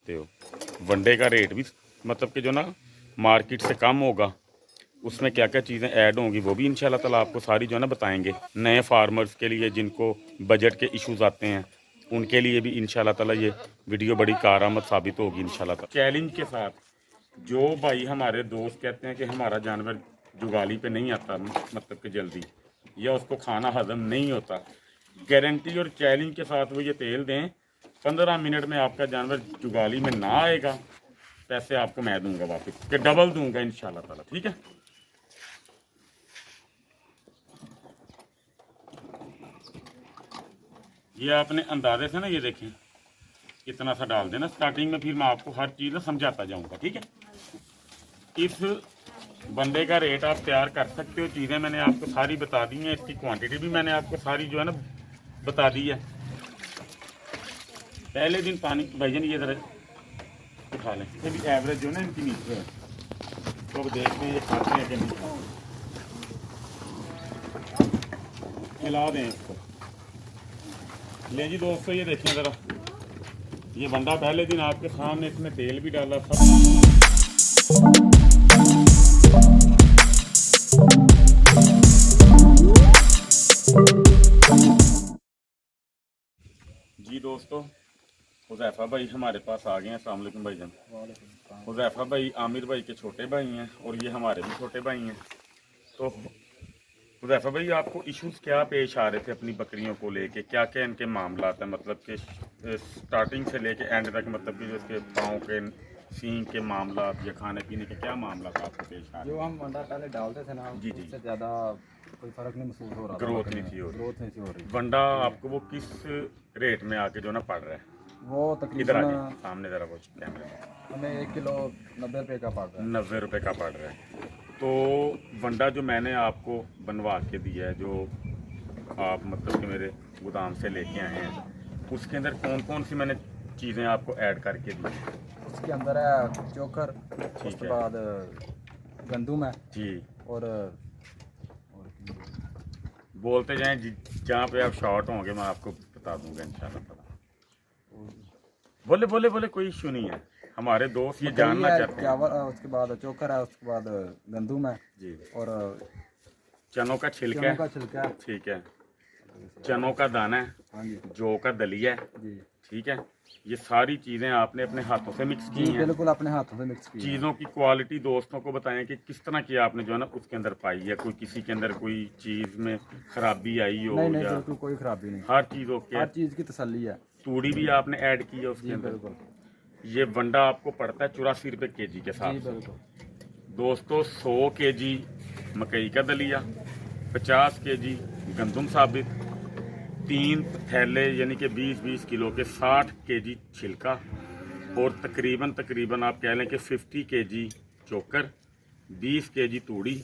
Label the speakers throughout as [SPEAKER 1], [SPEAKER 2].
[SPEAKER 1] सकते हो। वनडे का रेट भी मतलब कि जो ना मार्केट से कम होगा। उसमें क्या क्या चीज़ें ऐड होंगी वो भी इंशाल्लाह ताला आपको सारी जो है ना बताएंगे। नए फार्मर्स के लिए जिनको बजट के इश्यूज आते हैं उनके लिए भी इंशाल्लाह ताला ये वीडियो बड़ी कारआमद साबित होगी इंशाल्लाह ताला। चैलेंज के साथ जो भाई हमारे दोस्त कहते हैं कि हमारा जानवर जुगाली पे नहीं आता मतलब कि जल्दी, या उसको खाना हजम नहीं होता, गारंटी और चैलेंज के साथ वो ये तेल दें 15 मिनट में आपका जानवर जुगाली में ना आएगा, पैसे आपको मैं दूंगा वापस कि डबल दूंगा इंशाल्लाह ताला। ठीक है, ये आपने अंदाजे से ना ये देखें कितना सा डाल देना स्टार्टिंग में, फिर मैं आपको हर चीज़ ना समझाता जाऊंगा। ठीक है, इस बंदे का रेट आप तैयार कर सकते हो। चीज़ें मैंने आपको सारी बता दी हैं, इसकी क्वांटिटी भी मैंने आपको सारी जो है ना बता दी है। पहले दिन पानी भाईजान ये जरा उठा लें, इससे भी एवरेज जो है ना इनकी नीचे है, तो अब देखते हैं ये खाते हैं कि नहीं खाते। खिला दें इसको। ले जी दोस्तों, ये देखें ज़रा, ये बंदा पहले दिन आपके सामने इसमें तेल भी डाला था। जी दोस्तों, हुज़ैफ़ा भाई हमारे पास आ गए हैं। अस्सलाम वालेकुम भाईजान। हुज़ैफ़ा भाई आमिर भाई के छोटे भाई हैं और ये हमारे भी छोटे भाई हैं। तो हुज़ैफ़ा भाई आपको इश्यूज़ क्या पेश आ रहे थे अपनी बकरियों को लेके, क्या क्या इनके मामला है, मतलब कि स्टार्टिंग से लेके एंड तक, मतलब कि जिसके पाँव के सींग के मामला या खाने पीने के क्या मामला था आपको पेश आ रहे?
[SPEAKER 2] जो हम अंडा पहले डालते थे ना,
[SPEAKER 1] जी जी,
[SPEAKER 2] उससे ज़्यादा कोई फ़र्क नहीं महसूस हो रहा था।
[SPEAKER 1] ग्रोथ नहीं थी हो रही।
[SPEAKER 2] ग्रोथ नहीं थी हो रही।
[SPEAKER 1] वंडा आपको वो किस रेट में आके जो ना पड़ रहा है?
[SPEAKER 2] वो
[SPEAKER 1] इधर
[SPEAKER 2] तकरीबन
[SPEAKER 1] आगे सामने ज़रा वो कैमरे में।
[SPEAKER 2] हमें 1 किलो 90 रुपये का पड़ रहा है।
[SPEAKER 1] 90 रुपये का पड़ रहा है। तो वंडा जो मैंने आपको बनवा के दिया है, जो आप मतलब कि मेरे गोदाम से लेके आए हैं, उसके अंदर कौन कौन सी मैंने चीज़ें आपको ऐड करके दी?
[SPEAKER 2] उसके अंदर है चोकर,
[SPEAKER 1] ठीक
[SPEAKER 2] उसके
[SPEAKER 1] है
[SPEAKER 2] बाद गंदुम है
[SPEAKER 1] जी,
[SPEAKER 2] और
[SPEAKER 1] बोलते जाएं जहाँ पे आप शॉर्ट होंगे मैं आपको बता दूंगा इंशाल्लाह ताला। बोले बोले बोले, कोई इशू नहीं है, हमारे दोस्त ये जानना
[SPEAKER 2] है,
[SPEAKER 1] चाहते हैं।
[SPEAKER 2] चावल, उसके बाद चोकर है, उसके बाद गंदुम है
[SPEAKER 1] जी,
[SPEAKER 2] और
[SPEAKER 1] चनों का छिलका
[SPEAKER 2] चनों
[SPEAKER 1] है।
[SPEAKER 2] का छिलका है।
[SPEAKER 1] ठीक है, चनों का दाना है,
[SPEAKER 2] हाँ जी
[SPEAKER 1] जौ का दलिया है।
[SPEAKER 2] जी
[SPEAKER 1] ठीक है, ये सारी चीज़ें आपने अपने हाथों से मिक्स की
[SPEAKER 2] जी,
[SPEAKER 1] हैं।
[SPEAKER 2] बिल्कुल अपने हाथों से मिक्स की है।
[SPEAKER 1] चीज़ों की क्वालिटी दोस्तों को बताएं कि किस तरह की आपने जो है ना उसके अंदर पाई है, कोई किसी के अंदर कोई चीज़ में खराबी आई हो
[SPEAKER 2] नहीं नहीं,
[SPEAKER 1] या
[SPEAKER 2] बिल्कुल कोई खराबी नहीं,
[SPEAKER 1] हर चीज़ ओके
[SPEAKER 2] हर
[SPEAKER 1] है।
[SPEAKER 2] चीज़ की तसल्ली है।
[SPEAKER 1] तूड़ी भी आपने ऐड की है उसके
[SPEAKER 2] जी
[SPEAKER 1] अंदर।
[SPEAKER 2] बिल्कुल।
[SPEAKER 1] ये वंडा आपको पड़ता है 84 रुपये केजी के
[SPEAKER 2] जी
[SPEAKER 1] साथ।
[SPEAKER 2] बिल्कुल।
[SPEAKER 1] दोस्तों 100 केजी मकई का दलिया, 50 केजी गंदम साबित, 3 थैले यानी कि 20-20 किलो के 60 केजी छिलका, और तकरीबन तकरीबन आप कह लें कि 50 केजी चोकर, 20 केजी तूड़ी,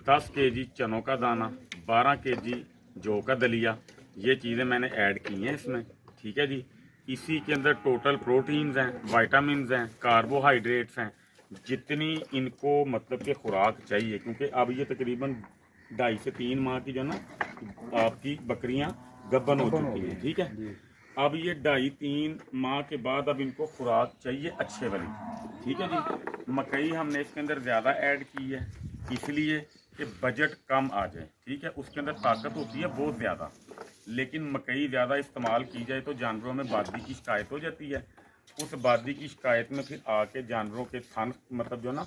[SPEAKER 1] 10 केजी चनों का दाना, 12 केजी जौ का दलिया, ये चीज़ें मैंने ऐड की हैं इसमें। ठीक है जी, इसी के अंदर टोटल प्रोटीन्स हैं, वाइटामिन्स हैं, कार्बोहाइड्रेट्स हैं, जितनी इनको मतलब कि खुराक चाहिए, क्योंकि अब ये तकरीबन 2.5 से 3 माह की जो ना आपकी बकरियां गब्बन हो चुकी हैं। ठीक है,
[SPEAKER 2] जी
[SPEAKER 1] अब ये 2.5-3 माह के बाद अब इनको खुराक चाहिए अच्छे वाली। ठीक है जी, मकई हमने इसके अंदर ज़्यादा ऐड की है इसलिए कि बजट कम आ जाए। ठीक है, उसके अंदर ताकत होती है बहुत ज़्यादा, लेकिन मकई ज़्यादा इस्तेमाल की जाए तो जानवरों में बादी की शिकायत हो जाती है। उस बादी की शिकायत में फिर आके जानवरों के थन मतलब जो ना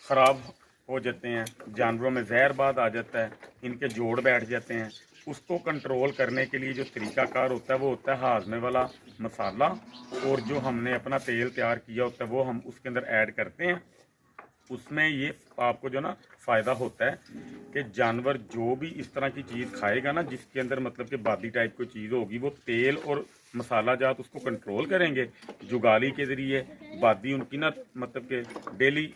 [SPEAKER 1] ख़राब हो जाते हैं, जानवरों में जहरबाद आ जाता है, इनके जोड़ बैठ जाते हैं। उसको कंट्रोल करने के लिए जो तरीकाकार होता है वो होता है हाजमे वाला मसाला, और जो हमने अपना तेल तैयार किया होता है वो हम उसके अंदर ऐड करते हैं। उसमें ये आपको जो ना फ़ायदा होता है कि जानवर जो भी इस तरह की चीज़ खाएगा ना, जिसके अंदर मतलब कि बादी टाइप की चीज़ होगी, वो तेल और मसाला जात उसको कंट्रोल करेंगे जुगाली के ज़रिए। बादी उनकी ना मतलब कि डेली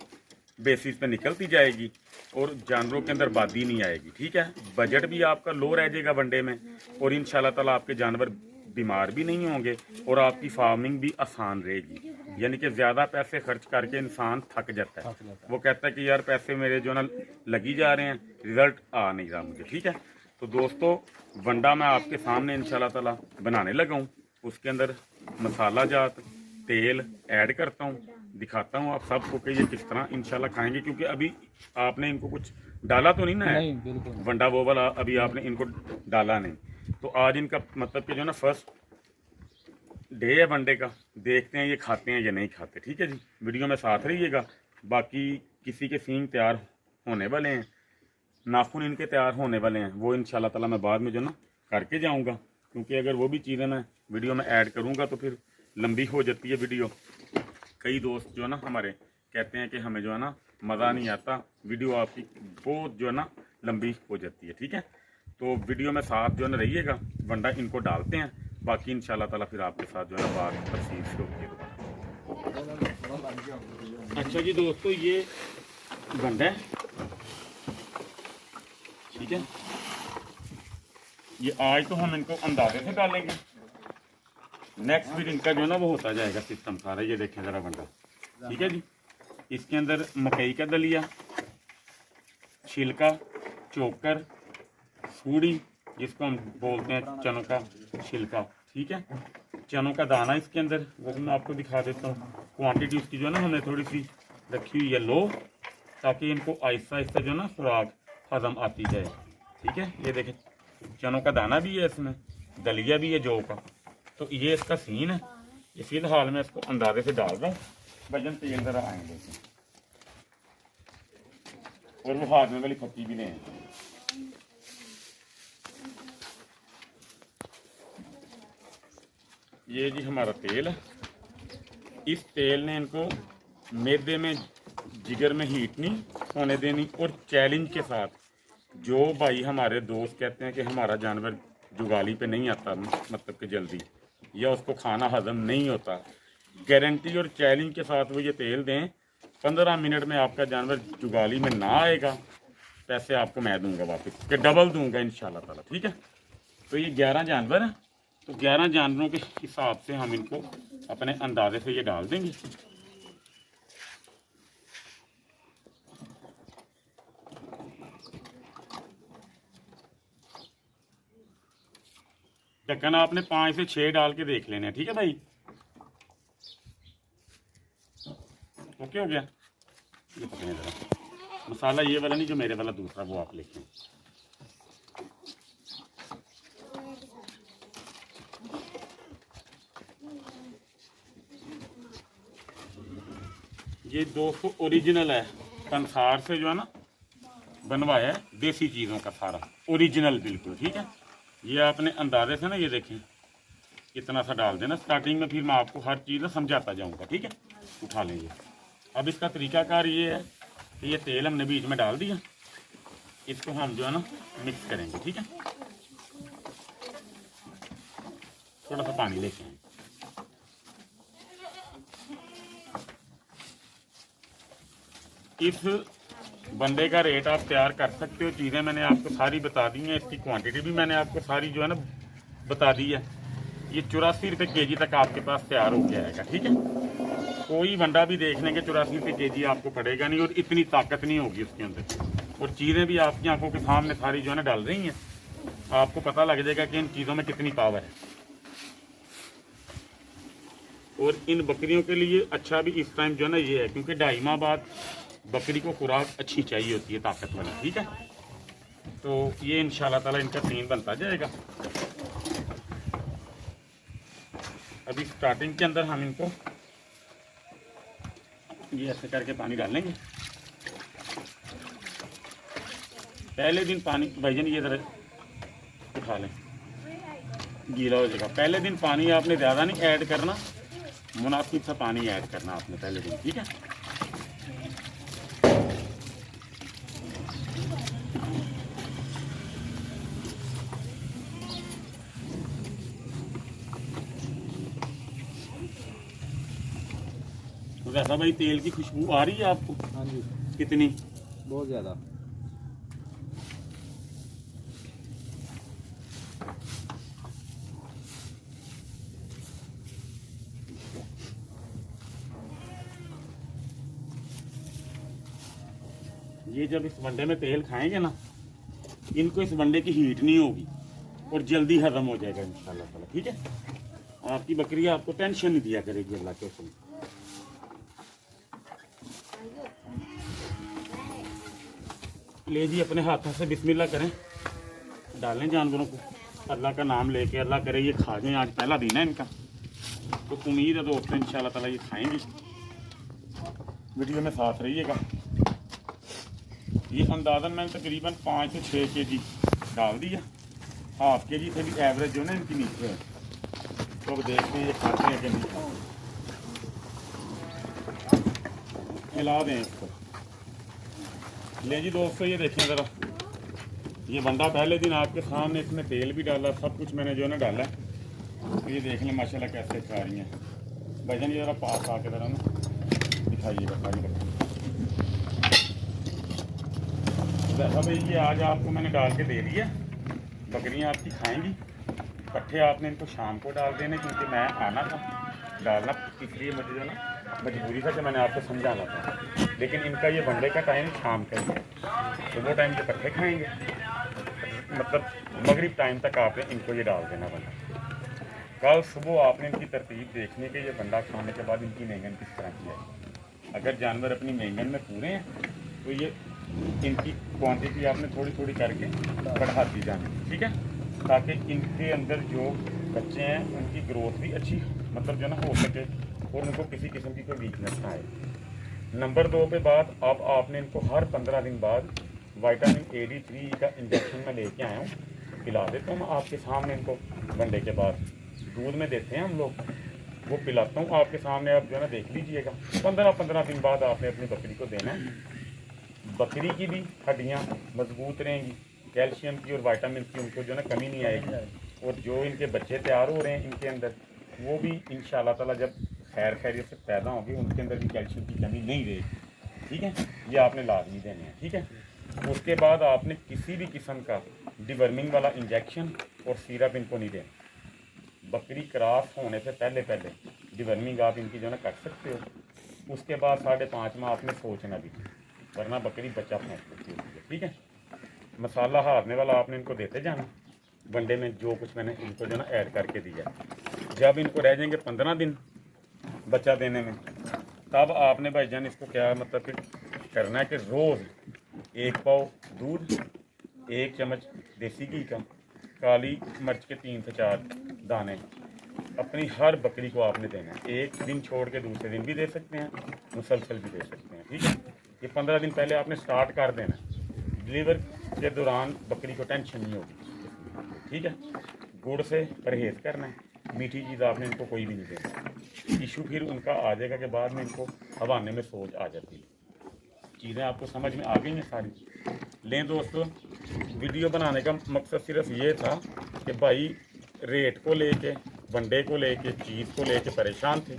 [SPEAKER 1] बेसिस पे निकलती जाएगी और जानवरों के अंदर बादी नहीं आएगी। ठीक है, बजट भी आपका लो रह जाएगा वनडे में, और इंशाल्लाह ताला आपके जानवर बीमार भी नहीं होंगे और आपकी फार्मिंग भी आसान रहेगी। यानी कि ज़्यादा पैसे खर्च करके इंसान थक जाता है, वो कहता है कि यार पैसे मेरे जो ना लगी जा रहे हैं, रिजल्ट आ नहीं रहा मुझे। ठीक है, तो दोस्तों वंडा मैं आपके सामने इंशाल्लाह ताला बनाने लगा हूँ। उसके अंदर मसाला जात, तेल ऐड करता हूँ, दिखाता हूँ आप सबको कि ये किस तरह इंशाल्लाह खाएंगे, क्योंकि अभी आपने इनको कुछ डाला तो नहीं ना है?
[SPEAKER 2] नहीं बिल्कुल नहीं।
[SPEAKER 1] वंडा वो वाला अभी आपने इनको डाला नहीं। तो आज इनका मतलब कि जो है ना फर्स्ट डे है वनडे का, देखते हैं ये खाते हैं या नहीं खाते। ठीक है जी, वीडियो में साथ रहिएगा। बाकी किसी के सींग तैयार होने वाले हैं, नाखून इनके तैयार होने वाले हैं, वो इंशाल्लाह ताला मैं बाद में जो ना करके जाऊंगा, क्योंकि अगर वो भी चीज़ें मैं वीडियो में ऐड करूंगा तो फिर लंबी हो जाती है वीडियो। कई दोस्त जो है ना हमारे कहते हैं कि हमें जो है ना मज़ा नहीं आता, वीडियो आपकी बहुत जो है ना लंबी हो जाती है। ठीक है, तो वीडियो में साथ जो है ना रहिएगा। वंडा इनको डालते हैं, बाकी इंशाल्लाह ताला फिर आपके साथ जो है ना बात तफसील से होती है दोबारा। अच्छा जी दोस्तों, ये वंडा है, ठीक है। ये आज तो हम इनको अंदाजे से डालेंगे, नेक्स्ट फिर इनका जो है ना वो होता जाएगा सिस्टम सारा। ये देखें ज़रा वंडा, ठीक है जी। इसके अंदर मकई का दलिया, छिलका, चोकर, सूड़ी जिसको हम बोलते हैं चनों का छिलका, ठीक है। चनों का दाना इसके अंदर, वो भी मैं आपको दिखा देता हूँ। क्वांटिटी उसकी जो है ना हमने थोड़ी सी रखी हुई है लो, ताकि इनको आहिस्ता आहिस्ता जो है ना खुराक हजम आती जाए। ठीक है, ये देखें चनों का दाना भी है इसमें, दलिया भी है जौ का। तो ये इसका सीन है। ये फिलहाल मैं इसको अंदाजे से डाल रहा हूँ। वजन तेल ज़रा आएंगे, और वो हाथ में वाली फट्टी भी नहीं है। ये जी हमारा तेल है। इस तेल ने इनको मैदे में जिगर में हीट नहीं होने देनी। और चैलेंज के साथ, जो भाई हमारे दोस्त कहते हैं कि हमारा जानवर जुगाली पे नहीं आता, मतलब कि जल्दी, या उसको खाना हजम नहीं होता, गारंटी और चैलेंज के साथ वो ये तेल दें, 15 मिनट में आपका जानवर जुगाली में ना आएगा, पैसे आपको मैं दूंगा वापस, कि डबल दूंगा इंशाल्लाह ताला। ठीक है, तो ये 11 जानवर हैं, तो 11 जानवरों के हिसाब से हम इनको अपने अंदाजे से ये डाल देंगे। ढक्कन आपने 5 से 6 डाल के देख लेने हैं, ठीक है भाई। ओके हो गया। ये पकड़े जरा मसाला, ये वाला नहीं, जो मेरे वाला दूसरा, वो आप लिखें। ये 200 ओरिजिनल है, कंसार से जो है ना बनवाया है, देसी चीज़ों का सारा ओरिजिनल बिल्कुल। ठीक है, ये आपने अंदाजे से ना ये देखें इतना सा डाल देना स्टार्टिंग में, फिर मैं आपको हर चीज़ ना समझाता जाऊंगा। ठीक है, उठा लेंगे। अब इसका तरीकाकार ये है कि ये तेल हमने बीच में डाल दिया, इसको हम जो है ना मिक्स करेंगे। ठीक है, थोड़ा सा पानी लेके आए। इस बंदे का रेट आप तैयार कर सकते हो, चीज़ें मैंने आपको सारी बता दी हैं, इसकी क्वांटिटी भी मैंने आपको सारी जो है ना बता दी है। ये 84 रुपये केजी तक आपके पास तैयार हो के आएगा। ठीक है, कोई बंदा भी देख लेंगे 84 रुपये केजी आपको पड़ेगा नहीं, और इतनी ताकत नहीं होगी उसके अंदर, और चीज़ें भी आपकी आंखों के सामने सारी जो है ना डाल रही हैं, आपको पता लग जाएगा कि इन चीज़ों में कितनी पावर है। और इन बकरियों के लिए अच्छा भी इस टाइम जो है ना ये है, क्योंकि 2.5 माह बाद बकरी को खुराक अच्छी चाहिए होती है, ताकत वाली। ठीक है, तो ये इंशाल्लाह ताला इनका सीन बनता जाएगा। अभी स्टार्टिंग के अंदर हम इनको ये ऐसे करके पानी डालेंगे। पहले दिन पानी भाईजान ये ज़रा उठा लें, गीला हो जाएगा। पहले दिन पानी आपने ज़्यादा नहीं ऐड करना, मुनासिब सा पानी ऐड करना आपने पहले दिन। ठीक है, वैसा भाई तेल की खुशबू आ रही है आपको?
[SPEAKER 2] हाँ जी,
[SPEAKER 1] कितनी?
[SPEAKER 2] बहुत ज़्यादा।
[SPEAKER 1] ये जब इस वनडे में तेल खाएंगे ना, इनको इस वनडे की हीट नहीं होगी और जल्दी हजम हो जाएगा इंशाल्लाह ताला। ठीक है, आपकी बकरी आपको टेंशन नहीं दिया करेगी अल्लाह के हुक्म। ले जी अपने हाथों से बिस्मिल्लाह करें, डालें जानवरों को, अल्लाह का नाम लेके, अल्लाह करे ये खा जाएं। आज पहला दिन है इनका, तो उम्मीद है दोस्तों इंशाल्लाह ताला ये खाएंगी। वीडियो में साथ रहिएगा। ये अंदाज़न मैंने तकरीबन 5 से 6 kg डाल दिया। हाफ kg से भी एवरेज जो है ना इनकी नीचे है। तो अब देखते हैं ये खाते हैं कि नहीं खाते। खिला दें इसको। ले जी दोस्तों ये देखें ज़रा, ये बंदा पहले दिन आपके सामने, इसमें तेल भी डाला, सब कुछ मैंने जो है ना डाला है। तो ये देख लें माशाल्लाह कैसे खा रही हैं। भजन ये ज़रा पास आके ज़रा ना दिखाइए सारी बकरी। वैसा भाई ये आज आपको मैंने डाल के दे दिया, बकरियाँ आपकी खाएंगी। पट्ठे आपने इनको शाम को डाल देने, क्योंकि मैं आना था डालना, इसलिए मुझे जो है ना मजबूरी था कि मैंने आपको समझाना था। लेकिन इनका ये वनडे का टाइम शाम का ही है, तो वो टाइम के पट्ठे खाएंगे, मतलब मगरिब टाइम तक आपने इनको ये डाल देना बंदा। कल सुबह आपने इनकी तरतीब देखनी कि ये बंडा खाने के बाद इनकी मेंगन किस तरह की है। अगर जानवर अपनी मेंगन में पूरे हैं तो ये इनकी क्वांटिटी आपने थोड़ी थोड़ी करके बढ़ाती जानी, ठीक है, ताकि इनके अंदर जो बच्चे हैं उनकी ग्रोथ भी अच्छी मतलब जो ना हो सके और उनको किसी किस्म की कोई वीकनेस ना आए। नंबर 2 पे बात, अब आपने इनको हर 15 दिन बाद विटामिन AD3 का इंजेक्शन में लेके आया हूँ, पिला देता हूँ आपके सामने इनको। वनडे के बाद दूध में देते हैं हम लोग, वो पिलाता हूँ आपके सामने, आप जो है ना देख लीजिएगा। 15-15 दिन बाद आपने अपनी बकरी को देना है। बकरी की भी हड्डियाँ मजबूत रहेंगी, कैल्शियम की और विटामिन की उनको जो है ना कमी नहीं आएगी। और जो इनके बच्चे तैयार हो रहे हैं इनके अंदर, वो भी इंशाल्लाह ताला जब खैर खैरियत से पैदा होंगे उनके अंदर भी कैल्शियम की कमी नहीं रहेगी, ठीक है। ये आपने लाजमी देने हैं, ठीक है। उसके बाद आपने किसी भी किस्म का डिवर्मिंग वाला इंजेक्शन और सिरप इनको नहीं देना। बकरी क्रॉस होने से पहले पहले डिवर्मिंग आप इनकी जो है ना कर सकते हो। उसके बाद 5.5 माह आपने सोचना भी, वरना बकरी बच्चा फेंक सकती है, ठीक है। मसाला हारने वाला आपने इनको देते जाना। वनडे में जो कुछ मैंने इनको जो ना ऐड करके दिया, जब इनको रह जाएंगे 15 दिन बच्चा देने में, तब आपने भाईजान इसको क्या मतलब कि करना है कि रोज़ 1 पाव दूध, 1 चम्मच देसी घी का, काली मिर्च के 3 से 4 दाने अपनी हर बकरी को आपने देना है। एक दिन छोड़ के दूसरे दिन भी दे सकते हैं, मुसलसल भी दे सकते हैं, ठीक है। ये 15 दिन पहले आपने स्टार्ट कर देना। डिलीवर के दौरान बकरी को टेंशन नहीं होगी, ठीक है। गुड़ से परहेज़ करना है, मीठी चीज़ आपने इनको कोई भी नहीं देना। इशू फिर उनका आ जाएगा कि बाद में इनको हवाने में सोच आ जाती है। चीज़ें आपको समझ में आ गई हैं सारी। लें दोस्तों, वीडियो बनाने का मकसद सिर्फ ये था कि भाई रेट को लेके, वनडे को लेके, चीज़ को लेके परेशान थे।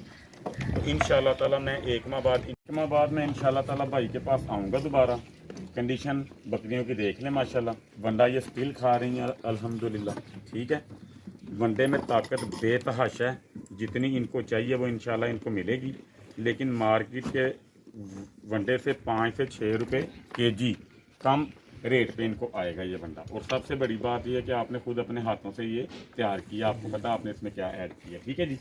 [SPEAKER 1] तो इंशाल्लाह ताला मैं 1 माह बाद मैं इंशाल्लाह ताला भाई के पास आऊँगा दोबारा। कंडीशन बकरियों की देख लें माशाल्लाह, वनडा ये स्टिल खा रही हैं अल्हम्दुलिल्लाह, ठीक है। वनडे में ताकत बेतहाशा है, जितनी इनको चाहिए वो इंशाल्लाह इनको मिलेगी। लेकिन मार्केट के वनडे से 5 से 6 रुपये kg कम रेट पे इनको आएगा ये वनडा। और सबसे बड़ी बात ये है कि आपने खुद अपने हाथों से ये तैयार किया, आपको पता आपने इसमें क्या ऐड किया, ठीक है जी।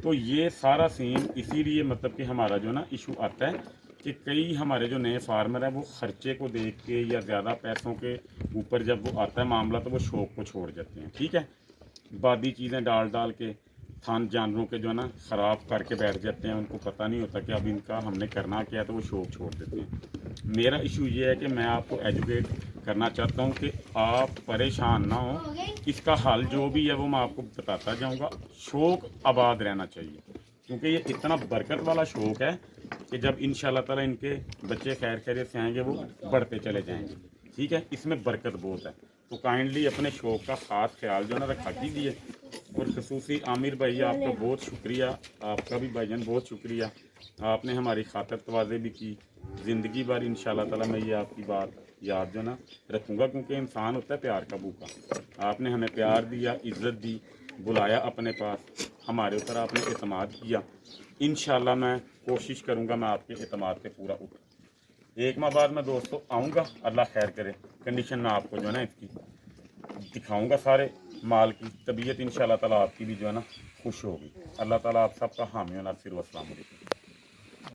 [SPEAKER 1] तो ये सारा सीन इसीलिए मतलब कि हमारा जो ना इशू आता है कि कई हमारे जो नए फार्मर हैं वो ख़र्चे को देख के या ज़्यादा पैसों के ऊपर जब वो आता है मामला, तो वो शौक़ को छोड़ जाते हैं, ठीक है। बादी चीज़ें डाल के थान जानवरों के जो है ना ख़राब करके बैठ जाते हैं। उनको पता नहीं होता कि अब इनका हमने करना क्या है, तो वो शौक़ छोड़ देते हैं। मेरा इशू ये है कि मैं आपको एजुकेट करना चाहता हूँ कि आप परेशान ना हो। इसका हल जो भी है वो मैं आपको बताता जाऊँगा। शौक़ आबाद रहना चाहिए, क्योंकि ये इतना बरकत वाला शौक़ है कि जब इंशाल्लाह ताला इनके बच्चे खैर खैरियत से आएंगे वो बढ़ते चले जाएंगे, ठीक है। इसमें बरकत बहुत है। तो काइंडली अपने शौक़ का ख़ास ख्याल जो है ना रखा कीजिए। और खसूसी आमिर भाई आपका बहुत शुक्रिया, आपका भी भाईजान बहुत शुक्रिया। आपने हमारी खातर तवाज़े भी की। ज़िंदगी भर इंशाल्लाह ताला मैं ये आपकी बात याद जो ना रखूँगा, क्योंकि इंसान होता है प्यार का भूखा। आपने हमें प्यार दिया, इज़्ज़त दी, बुलाया अपने पास, हमारे ऊपर आपने एतमाद किया। इंशाल्लाह मैं कोशिश करूँगा मैं आपके एतमाद पे पूरा उठूँ। 1 माह बाद मैं दोस्तों आऊँगा, अल्लाह खैर करे। कंडीशन मैं आपको जो है ना इसकी दिखाऊँगा, सारे माल की तबीयत इंशाल्लाह ताला आपकी भी जो है ना खुश होगी। अल्लाह ताला आप सबका हामी और नासिर। अस्सलाम वालेकुम।